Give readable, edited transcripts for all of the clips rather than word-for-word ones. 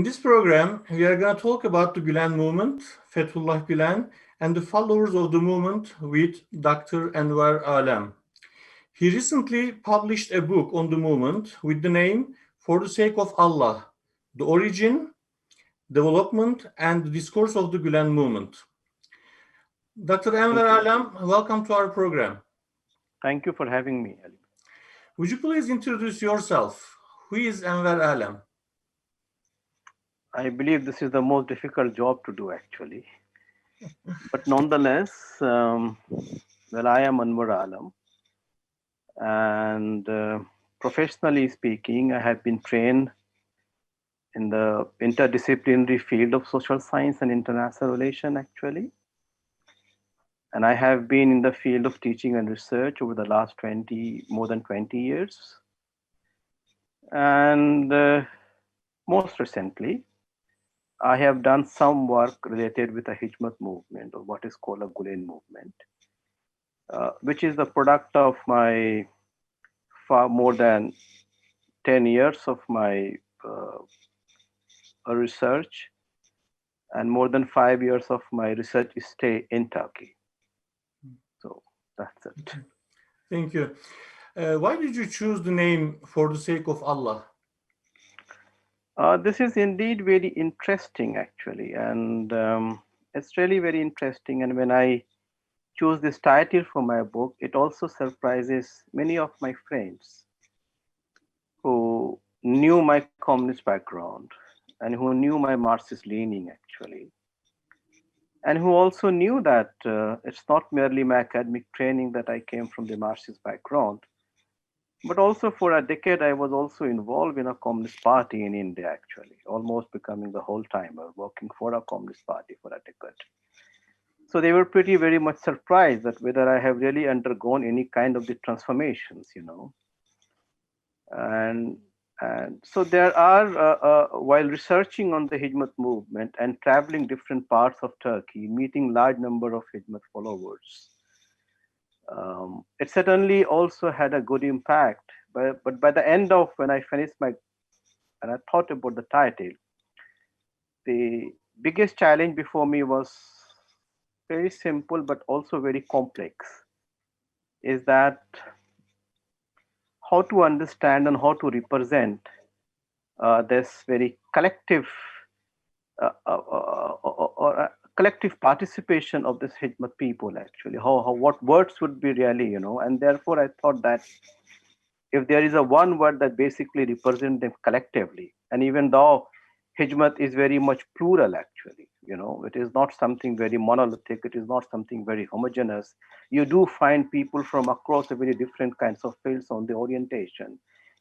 In this program, we are going to talk about the Gülen movement, Fethullah Gülen, and the followers of the movement with Dr. Anwar Alam. He recently published a book on the movement with the name For the Sake of Allah, The Origin, Development, and the Discourse of the Gülen Movement. Dr. Anwar Alam, welcome to our program. Thank you for having me, Ali. Would you please introduce yourself? Who is Anwar Alam? I believe this is the most difficult job to do, actually. But nonetheless, I am Anwar Alam. And professionally speaking, I have been trained in the interdisciplinary field of social science and international relation, actually. And I have been in the field of teaching and research over the last more than 20 years. And most recently, I have done some work related with the Hijmat movement, or what is called a Gulen movement, which is the product of my far more than 10 years of my research and more than 5 years of my research stay in Turkey. So that's it. Thank you. Why did you choose the name For the Sake of Allah? This is indeed very interesting, actually, and it's really very interesting. And when I choose this title for my book, it also surprises many of my friends who knew my communist background and who knew my Marxist leaning, actually, and who also knew that it's not merely my academic training that I came from the Marxist background, but also for a decade, I was also involved in a communist party in India, actually, almost becoming the whole timer, working for a communist party for a decade. So they were very much surprised that whether I have really undergone any kind of the transformations, And so there are, while researching on the Hijmat movement and traveling different parts of Turkey, meeting large number of Hijmat followers, it certainly also had a good impact. But by the end of when I finished and I thought about the title, the biggest challenge before me was very simple, but also very complex, is that how to understand and how to represent this very collective collective participation of this Hijmat people, actually, what words would be really, and therefore I thought that if there is a one word that basically represents them collectively, and even though Hijmat is very much plural, actually, it is not something very monolithic, it is not something very homogeneous. You do find people from across a very different kinds of fields on the orientation,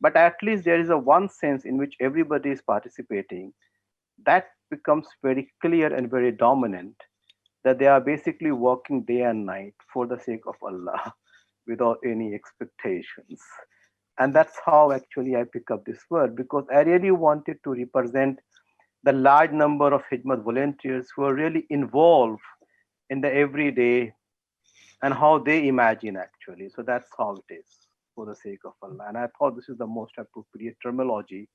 but at least there is a one sense in which everybody is participating that becomes very clear and very dominant, that they are basically working day and night for the sake of Allah without any expectations. And that's how actually I pick up this word, because I really wanted to represent the large number of Hijmat volunteers who are really involved in the everyday and how they imagine, actually. So that's how it is, for the sake of Allah. And I thought this is the most appropriate terminology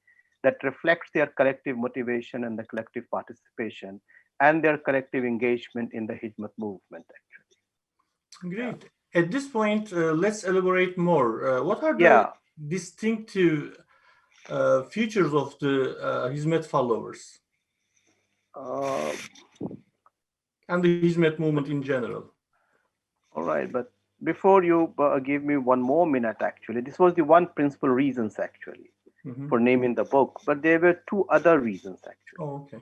that reflects their collective motivation and the collective participation and their collective engagement in the Hijmat movement, actually. Great. Yeah. At this point, let's elaborate more. What are the distinctive features of the Hizmet followers and the Hizmet movement in general? All right, but before you give me one more minute, actually, this was the one principal reasons, actually, for naming the book, but there were two other reasons, actually. Oh, okay.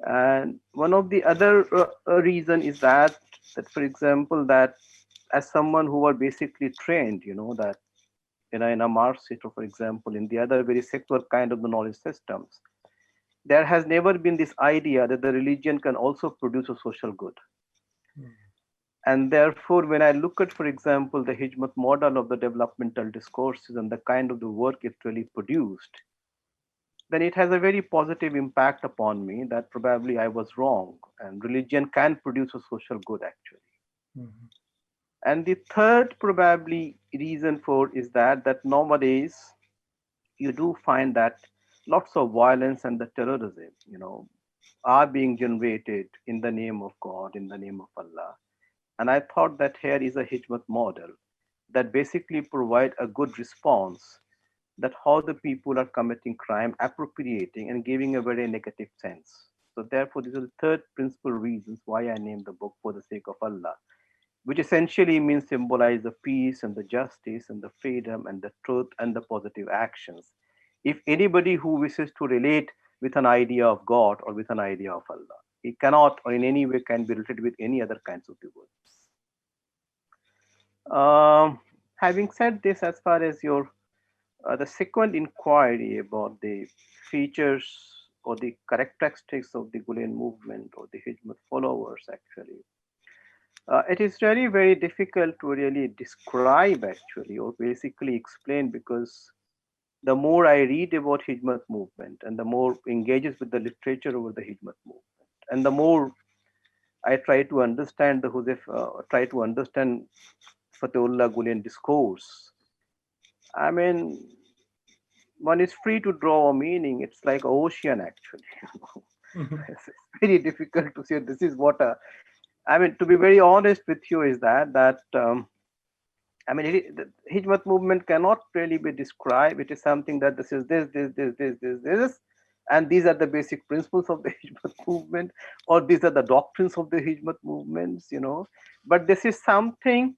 And one of the other reason is that, for example, that as someone who were basically trained, that in a Marxist, or for example, in the other very secular kind of the knowledge systems, there has never been this idea that the religion can also produce a social good. And therefore, when I look at, for example, the Hijmat model of the developmental discourses and the kind of the work it really produced, then it has a very positive impact upon me that probably I was wrong and religion can produce a social good, actually. And the third probably reason for is that nowadays you do find that lots of violence and the terrorism, are being generated in the name of God, in the name of Allah. And I thought that here is a Hijmat model that basically provide a good response that how the people are committing crime, appropriating and giving a very negative sense. So therefore, these are the third principal reasons why I named the book For the Sake of Allah, which essentially means symbolize the peace and the justice and the freedom and the truth and the positive actions. If anybody who wishes to relate with an idea of God or with an idea of Allah, it cannot or in any way can be related with any other kinds of devotees. Having said this, as far as your the second inquiry about the features or the characteristics of the Gulen movement or the Hijmat followers, actually, it is really very difficult to really describe actually or basically explain, because the more I read about Hijmat movement and the more engages with the literature over the Hijmat movement, and the more I try to understand try to understand Fethullah Gulen discourse. I mean, one is free to draw a meaning. It's like ocean, actually. It's very difficult to say this is what a. I mean, to be very honest with you, is that I mean, the Hijmat movement cannot really be described. It is something that this is this, and these are the basic principles of the Hijmat movement, or these are the doctrines of the Hijmat movements, But this is something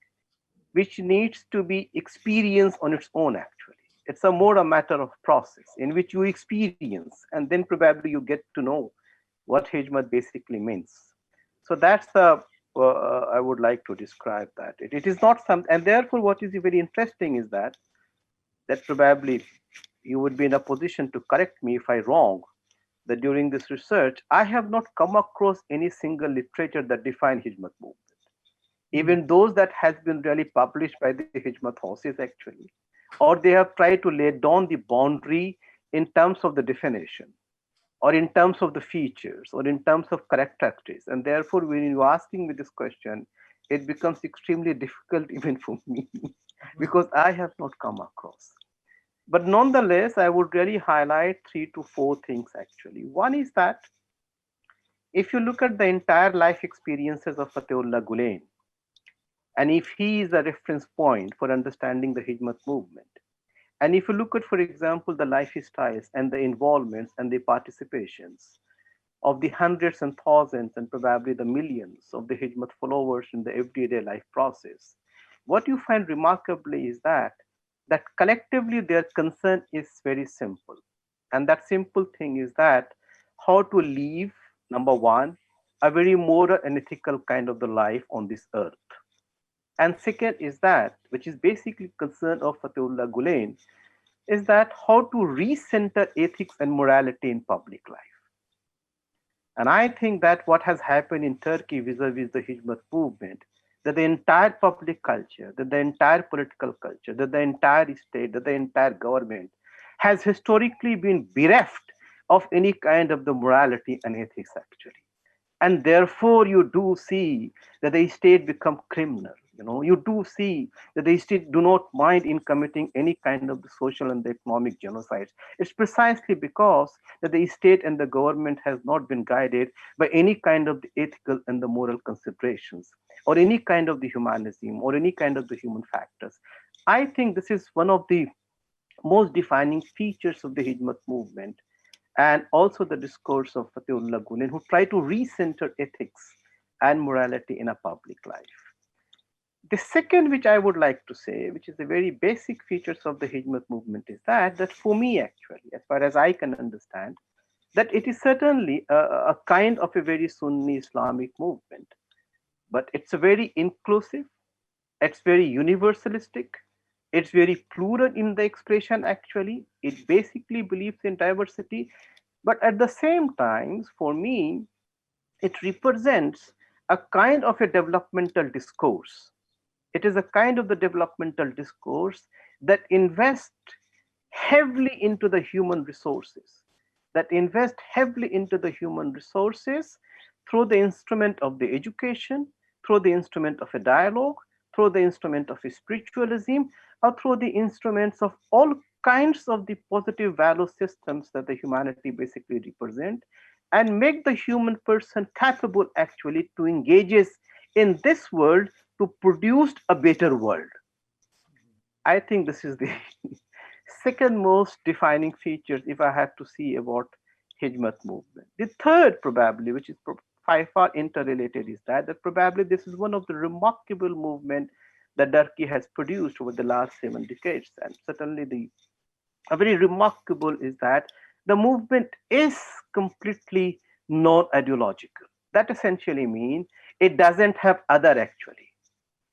which needs to be experienced on its own, actually. It's a more a matter of process in which you experience, and then probably you get to know what Hijmat basically means. So that's the I would like to describe that. It is not some, and therefore, what is very interesting is that probably you would be in a position to correct me if I wrong. That during this research, I have not come across any single literature that define Hijmat movement. Even those that has been really published by the Hijmat houses, actually, or they have tried to lay down the boundary in terms of the definition, or in terms of the features, or in terms of characteristics. And therefore, when you're asking me this question, it becomes extremely difficult even for me because I have not come across. But nonetheless, I would really highlight 3 to 4 things actually. One is that if you look at the entire life experiences of Fethullah Gulen, and if he is a reference point for understanding the Hijmat movement, and if you look at, for example, the lifestyles and the involvements and the participations of the hundreds and thousands and probably the millions of the Hijmat followers in the everyday life process, what you find remarkably is that collectively their concern is very simple. And that simple thing is that how to live, number one, a very moral and ethical kind of the life on this earth. And second is that, which is basically concern of Fethullah Gulen, is that how to recenter ethics and morality in public life. And I think that what has happened in Turkey vis-a-vis the Hijmat movement, that the entire public culture, that the entire political culture, that the entire state, that the entire government has historically been bereft of any kind of the morality and ethics, actually. And therefore, you do see that the state become criminal. You do see that the state do not mind in committing any kind of the social and the economic genocides. It's precisely because that the state and the government has not been guided by any kind of the ethical and the moral considerations, or any kind of the humanism, or any kind of the human factors. I think this is one of the most defining features of the Hijmat movement, and also the discourse of Fethullah Gulen, who try to recenter ethics and morality in a public life. The second, which I would like to say, which is the very basic features of the Hijmat movement, is that for me, actually, as far as I can understand, that it is certainly a kind of a very Sunni Islamic movement, but it's a very inclusive, it's very universalistic, it's very plural in the expression, actually. It basically believes in diversity, but at the same time, for me, it represents a kind of a developmental discourse. It is a kind of the developmental discourse that invests heavily into the human resources, that invest heavily into the human resources through the instrument of the education, through the instrument of a dialogue, through the instrument of a spiritualism, or through the instruments of all kinds of the positive value systems that the humanity basically represent, and make the human person capable actually to engages in this world to produce a better world. I think this is the second most defining features if I have to see about Hijmat movement. The third probably, which is far interrelated, is that probably this is one of the remarkable movement that Turkey has produced over the last 7 decades. And certainly the a very remarkable is that the movement is completely non-ideological. That essentially means it doesn't have other actually.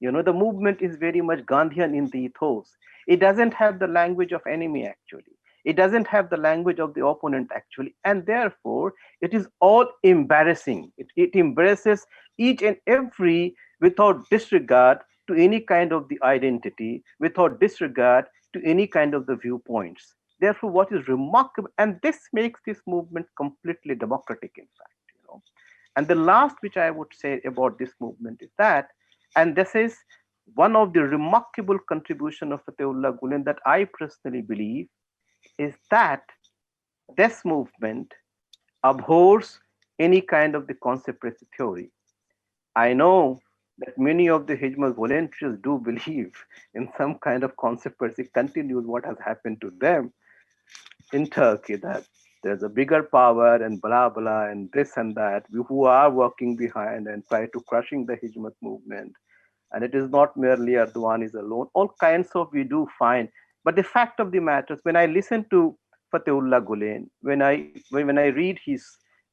The movement is very much Gandhian in the ethos. It doesn't have the language of enemy actually. It doesn't have the language of the opponent actually. And therefore, it is all embarrassing. It embraces each and every without disregard to any kind of the identity, without disregard to any kind of the viewpoints. Therefore, what is remarkable, and this makes this movement completely democratic, in fact. And the last which I would say about this movement is that, and this is one of the remarkable contribution of Fethullah Gulen that I personally believe, is that this movement abhors any kind of the conspiracy theory. I know that many of the Hijmat volunteers do believe in some kind of conspiracy, continues what has happened to them in Turkey, that there's a bigger power and blah blah and this and that, who are working behind and try to crushing the Hijmat movement. And it is not merely Erdogan is alone. All kinds of we do find. But the fact of the matter is, when I listen to Fethullah Gulen, when I read his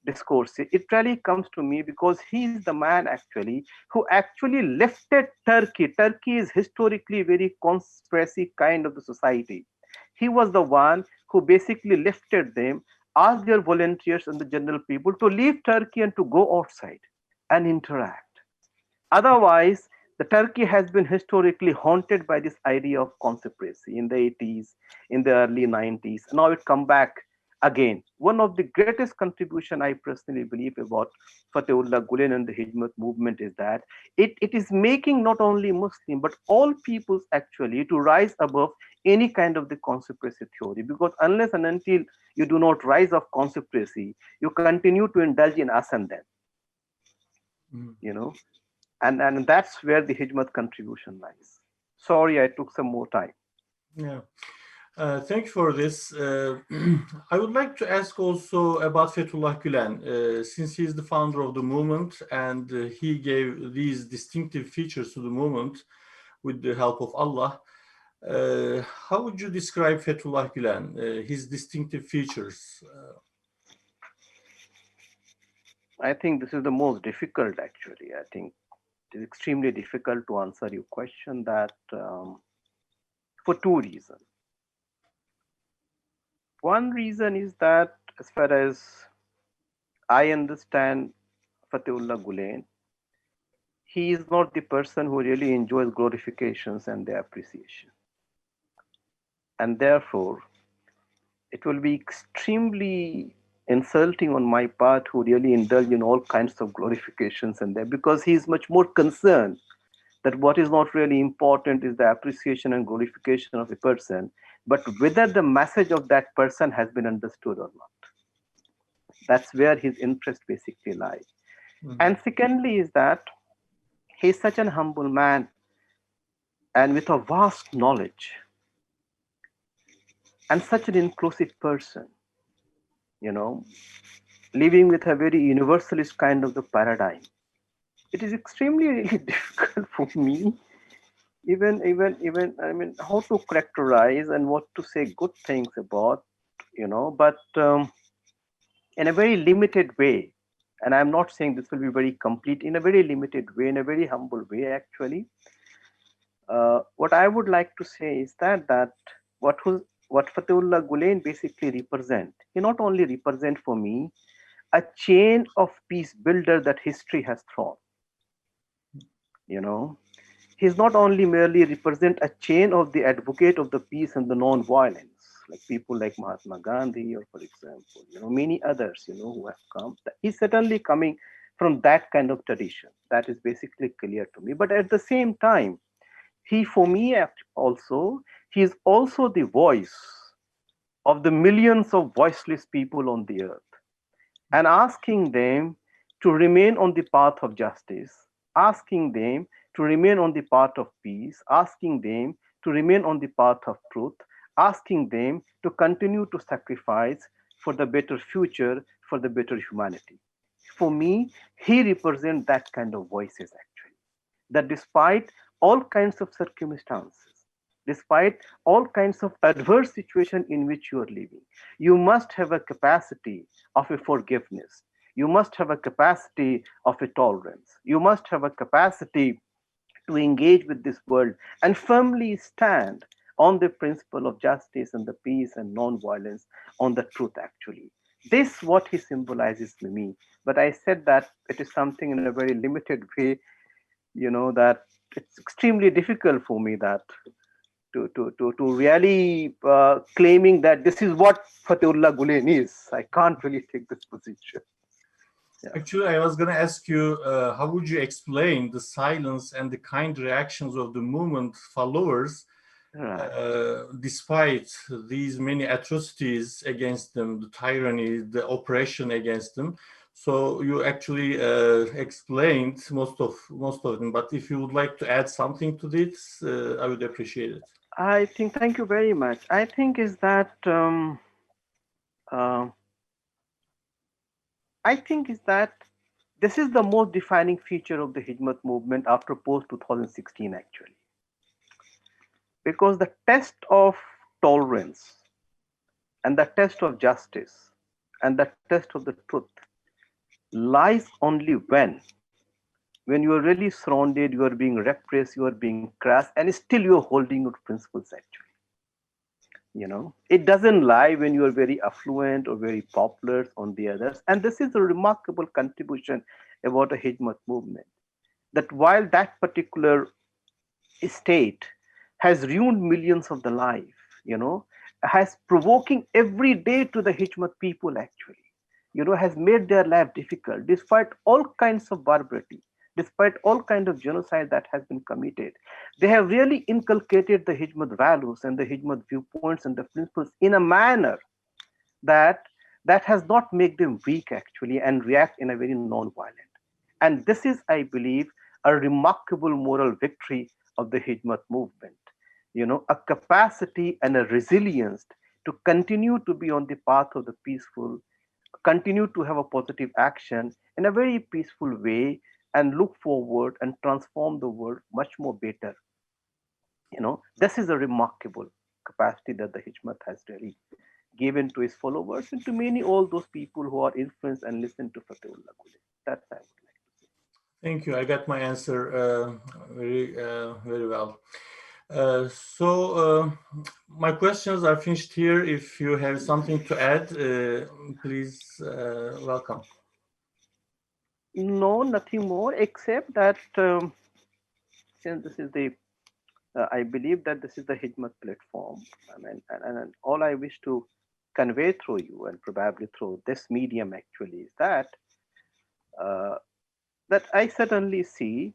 discourse, it really comes to me because he is the man actually who actually lifted Turkey. Turkey is historically very conspiracy kind of the society. He was the one who basically lifted them, asked their volunteers and the general people to leave Turkey and to go outside and interact. Otherwise, the Turkey has been historically haunted by this idea of conspiracy in the 80s, in the early 90s. Now it come back again. One of the greatest contribution I personally believe about Fethullah Gulen and the Hijmat movement is that it is making not only Muslim but all peoples actually to rise above any kind of the conspiracy theory, because unless and until you do not rise of conspiracy, you continue to indulge in us and them. And that's where the Hijmat contribution lies. Sorry, I took some more time. Yeah. Thank you for this. I would like to ask also about Fethullah Gülen, since he is the founder of the movement and he gave these distinctive features to the movement with the help of Allah. How would you describe Fethullah Gülen, his distinctive features? I think this is the most difficult actually. I think it is extremely difficult to answer your question that for two reasons. One reason is that as far as I understand Fethullah Gulen, he is not the person who really enjoys glorifications and their appreciation. And therefore, it will be extremely insulting on my part who really indulge in all kinds of glorifications and there, because he is much more concerned that what is not really important is the appreciation and glorification of a person, but whether the message of that person has been understood or not. That's where his interest basically lies. And secondly is that he's such an humble man and with a vast knowledge and such an inclusive person, living with a very universalist kind of the paradigm. It is extremely really difficult for me, even I mean, how to characterize and what to say good things about, but in a very limited way. And I'm not saying this will be very complete, in a very limited way, in a very humble way, actually. What I would like to say is that what Fethullah Gulen basically represent, he not only represent for me a chain of peace builder that history has thrown. He's not only merely represent a chain of the advocate of the peace and the non-violence, like people like Mahatma Gandhi, or for example, many others, who have come. He's certainly coming from that kind of tradition. That is basically clear to me. But at the same time, he is also the voice of the millions of voiceless people on the earth, and asking them to remain on the path of justice, asking them to remain on the path of peace, asking them to remain on the path of truth, asking them to continue to sacrifice for the better future, for the better humanity. For me, he represents that kind of voices actually. That despite all kinds of circumstances, despite all kinds of adverse situation in which you are living, you must have a capacity of a forgiveness. You must have a capacity of a tolerance. You must have a capacity to engage with this world and firmly stand on the principle of justice and the peace and non-violence, on the truth actually. This what he symbolizes to me. But I said that it is something in a very limited way, that it's extremely difficult for me that to really claiming that this is what Fethullah Gulen is. I can't really take this position. Yeah. Actually, I was going to ask you, how would you explain the silence and the kind reactions of the movement followers, despite these many atrocities against them, the tyranny, the oppression against them? So you actually explained most of them, but if you would like to add something to this, I would appreciate it. I think, thank you very much. I think is that this is the most defining feature of the Hijmat movement after post 2016 actually, because the test of tolerance and the test of justice and the test of the truth lies only when you are really surrounded, you are being repressed, you are being crushed, and still you are holding your principles actually. It doesn't lie when you are very affluent or very popular on the others. And this is a remarkable contribution about a Hijmat movement, that while that particular state has ruined millions of the life, has provoking every day to the Hijmat people actually, has made their life difficult despite all kinds of barbarity, despite all kind of genocide that has been committed. They have really inculcated the Hijmat values and the Hijmat viewpoints and the principles in a manner that has not made them weak actually and react in a very non-violent. And this is, I believe, a remarkable moral victory of the Hijmat movement. A capacity and a resilience to continue to be on the path of the peaceful, continue to have a positive action in a very peaceful way, and look forward and transform the world much more better. This is a remarkable capacity that the Hijmat has really given to his followers and to many all those people who are influenced and listen to Fethullah Gulen. That's I would like to say. Thank you. I got my answer very well. My questions are finished here. If you have something to add, please welcome. No, nothing more except that since this is I believe that this is the Hijmat platform. I mean, and all I wish to convey through you and probably through this medium actually is that that I certainly see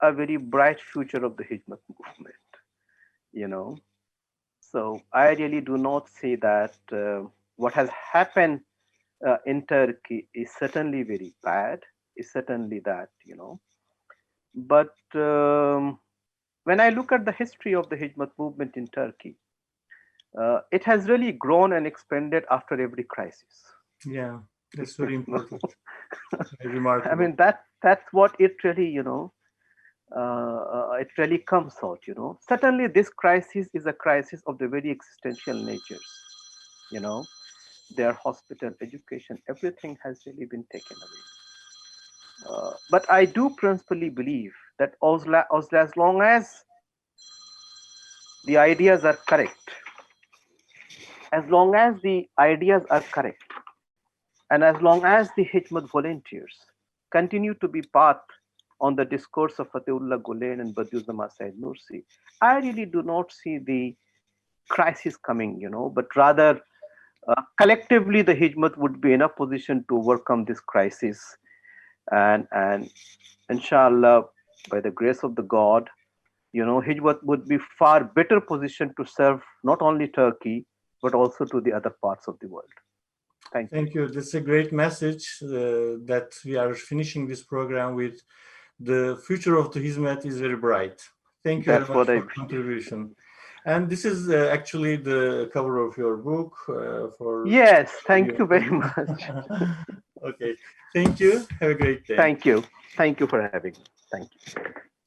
a very bright future of the Hijmat movement. So I really do not say that what has happened in Turkey is certainly very bad. Is certainly that, but when I look at the history of the Hijmat movement in Turkey, it has really grown and expanded after every crisis. Yeah, that's very important. Very remarkable. I mean, that's what it really, it really comes out. Certainly, this crisis is a crisis of the very existential natures. Their hospital, education, everything has really been taken away. But I do principally believe that as long as the ideas are correct, as long as the ideas are correct, and as long as the Hijmat volunteers continue to be part on the discourse of Fethullah Gulen and Badiuzzama Said Nursi, I really do not see the crisis coming, but rather collectively the Hijmat would be in a position to overcome this crisis. And inshallah, by the grace of the God, Hijmat would be far better positioned to serve not only Turkey, but also to the other parts of the world. Thank you. Thank you. This is a great message that we are finishing this program with. The future of the Hizmet is very bright. Thank you very much for your contribution. And this is actually the cover of your book. Yes, thank you very much. Okay, thank you. Have a great day. Thank you. Thank you for having me. Thank you.